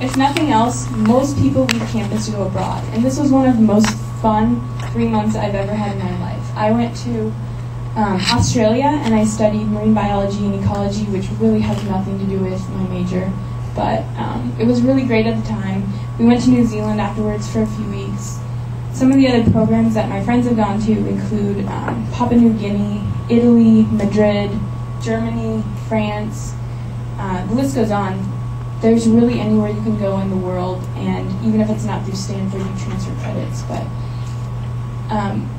if nothing else, most people leave campus to go abroad. And this was one of the most fun 3 months I've ever had in my life. I went to Australia, and I studied marine biology and ecology, which really has nothing to do with my major. But it was really great at the time. We went to New Zealand afterwards for a few weeks. Some of the other programs that my friends have gone to include Papua New Guinea, Italy, Madrid, Germany, France. The list goes on. There's really anywhere you can go in the world, and even if it's not through Stanford, you transfer credits. But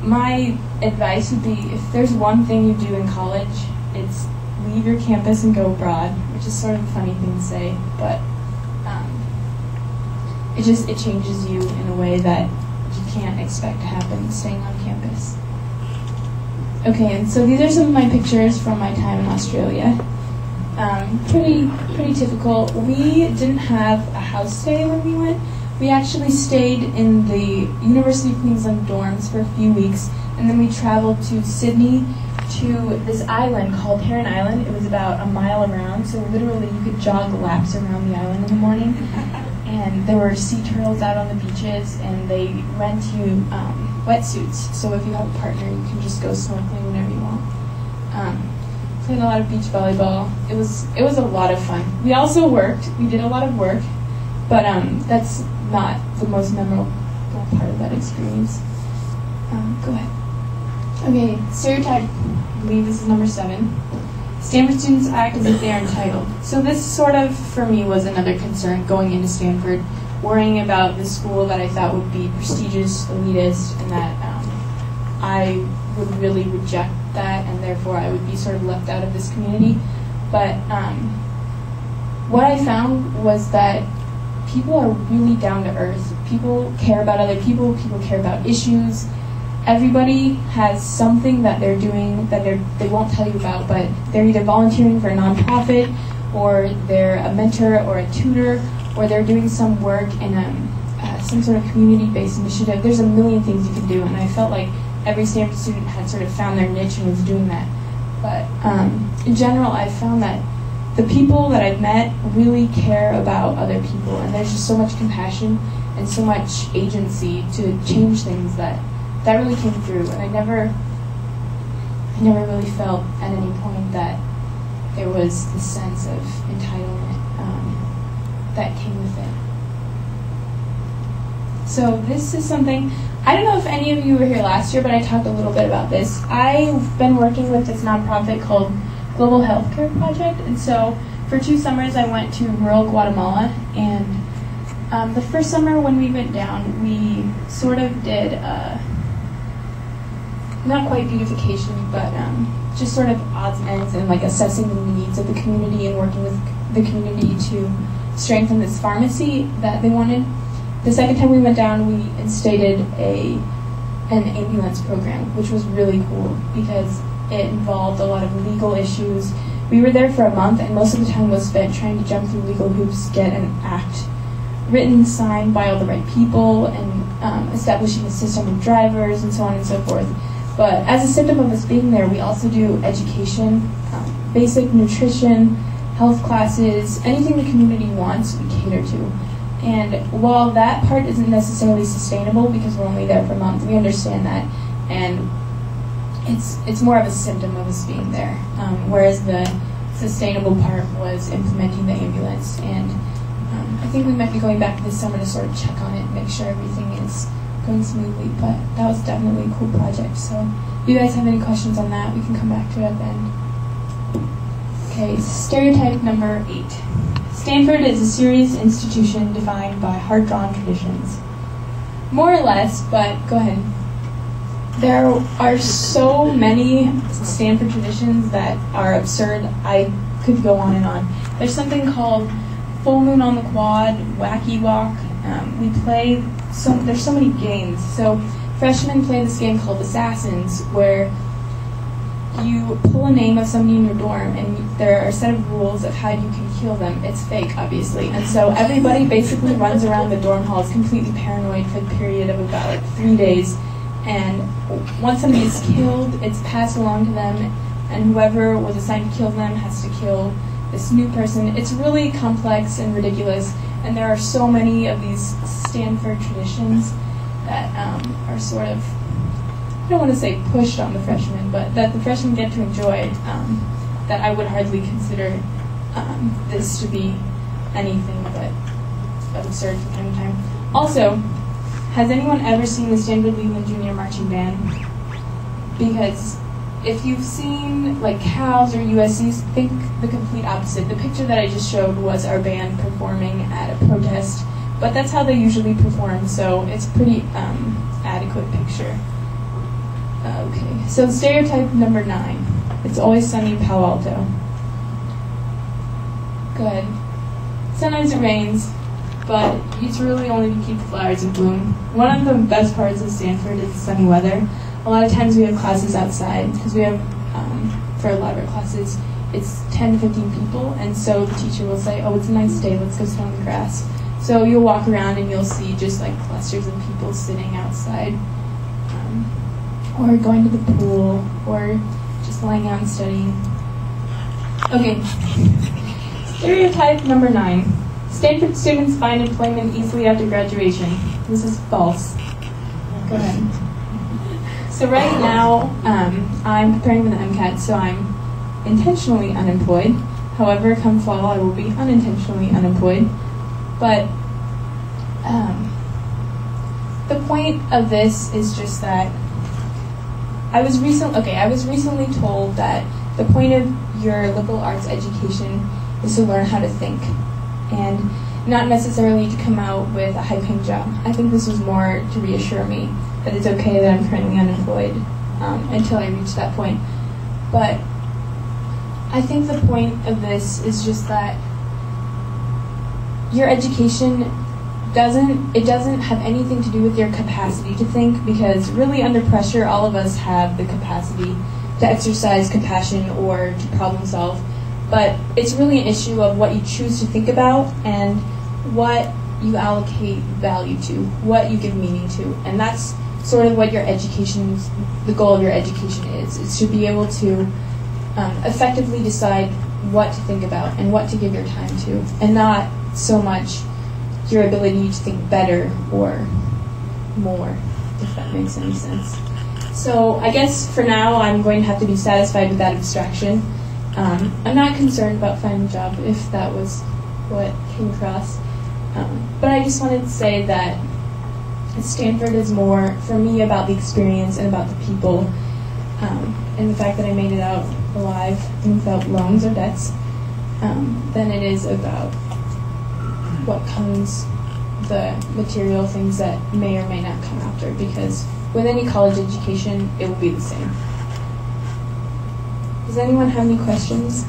my advice would be, if there's one thing you do in college, it's leave your campus and go abroad, which is sort of a funny thing to say, but it changes you in a way that you can't expect to happen staying on campus. Okay, and so these are some of my pictures from my time in Australia. Pretty typical. We didn't have a house stay when we went. We actually stayed in the University of Queensland dorms for a few weeks, and then we traveled to Sydney to this island called Heron Island. It was about a mile around, so literally you could jog laps around the island in the morning. And there were sea turtles out on the beaches, and they rent you wetsuits. So if you have a partner, you can just go snorkeling whenever you want. Played a lot of beach volleyball. It was a lot of fun. We also worked. We did a lot of work, but that's not the most memorable part of that experience. Go ahead. Okay, stereotype. I believe this is number 7. Stanford students act as if they are entitled. So this sort of, for me, was another concern going into Stanford, worrying about the school that I thought would be prestigious, elitist, and that I would really reject that, and therefore I would be sort of left out of this community. But what I found was that people are really down to earth. People care about other people. People care about issues. Everybody has something that they're doing that they won't tell you about, but they're either volunteering for a nonprofit, or they're a mentor or a tutor, or they're doing some work in some sort of community-based initiative. There's a million things you can do, and I felt like every Stanford student had sort of found their niche and was doing that. But in general, I found that the people that I've met really care about other people, and there's just so much compassion and so much agency to change things that really came through. And I never really felt at any point that there was this sense of entitlement that came with it. So this is something, I don't know if any of you were here last year, but I talked a little bit about this. I've been working with this nonprofit called Global Healthcare Project, and so for 2 summers I went to rural Guatemala, and the first summer when we went down, we sort of did not quite beautification, but just sort of odds and ends and like assessing the needs of the community and working with the community to strengthen this pharmacy that they wanted. The second time we went down, we instated an ambulance program, which was really cool because it involved a lot of legal issues. We were there for a month, and most of the time was spent trying to jump through legal hoops, get an act written, signed by all the right people, and establishing a system of drivers, and so on and so forth. But as a symptom of us being there, we also do education, basic nutrition, health classes, anything the community wants, we cater to. And while that part isn't necessarily sustainable because we're only there for a month, we understand that, and it's more of a symptom of us being there. Whereas the sustainable part was implementing the ambulance, and I think we might be going back this summer to sort of check on it, make sure everything is going smoothly. But that was definitely a cool project. So if you guys have any questions on that, we can come back to it at the end. Okay, stereotype number 8. Stanford is a serious institution defined by hard-drawn traditions. More or less, but go ahead. There are so many Stanford traditions that are absurd. I could go on and on. There's something called Full Moon on the Quad, Wacky Walk. We play, there's so many games. So freshmen play this game called Assassins, where you pull a name of somebody in your dorm, and there are a set of rules of how you can kill them. It's fake, obviously. And so everybody basically runs around the dorm halls completely paranoid for the period of about 3 days. And once somebody is killed, it's passed along to them, and whoever was assigned to kill them has to kill this new person. It's really complex and ridiculous, And there are so many of these Stanford traditions that are sort of, I don't want to say pushed on the freshmen, but that the freshmen get to enjoy, that I would hardly consider this to be anything but absurd from time to time. Also, has anyone ever seen the Stanford Leland Junior Marching Band? Because if you've seen like Cal's or USC's, think the complete opposite. The picture that I just showed was our band performing at a protest, but that's how they usually perform, so it's a pretty adequate picture. Okay, so stereotype number 9. It's always sunny in Palo Alto. Good. Sometimes it rains, but it's really only to keep the flowers in bloom. One of the best parts of Stanford is the sunny weather. A lot of times we have classes outside, because we have, for a lot of our classes, it's 10 to 15 people, and so the teacher will say, oh, it's a nice day, let's go sit on the grass. So you'll walk around and you'll see just like clusters of people sitting outside, or going to the pool, or just lying out and studying. Okay, stereotype number 9. Stanford students find employment easily after graduation. This is false. Go ahead. So right now, I'm preparing for the MCAT, so I'm intentionally unemployed. However, come fall, I will be unintentionally unemployed. But the point of this is just that I was recently told that the point of your liberal arts education is to learn how to think, and not necessarily to come out with a high-paying job. I think this was more to reassure me that it's okay that I'm currently unemployed until I reach that point. But I think the point of this is just that your education doesn't have anything to do with your capacity to think, because really under pressure all of us have the capacity to exercise compassion or to problem solve. But it's really an issue of what you choose to think about and what you allocate value to, what you give meaning to. And that's sort of what your the goal of your education is. It's to be able to effectively decide what to think about and what to give your time to, and not so much your ability to think better or more, if that makes any sense. So I guess for now I'm going to have to be satisfied with that abstraction. I'm not concerned about finding a job, if that was what came across. But I just wanted to say that Stanford is more, for me, about the experience and about the people, and the fact that I made it out alive and without loans or debts, than it is about what comes, the material things that may or may not come after, because with any college education, it will be the same. Does anyone have any questions?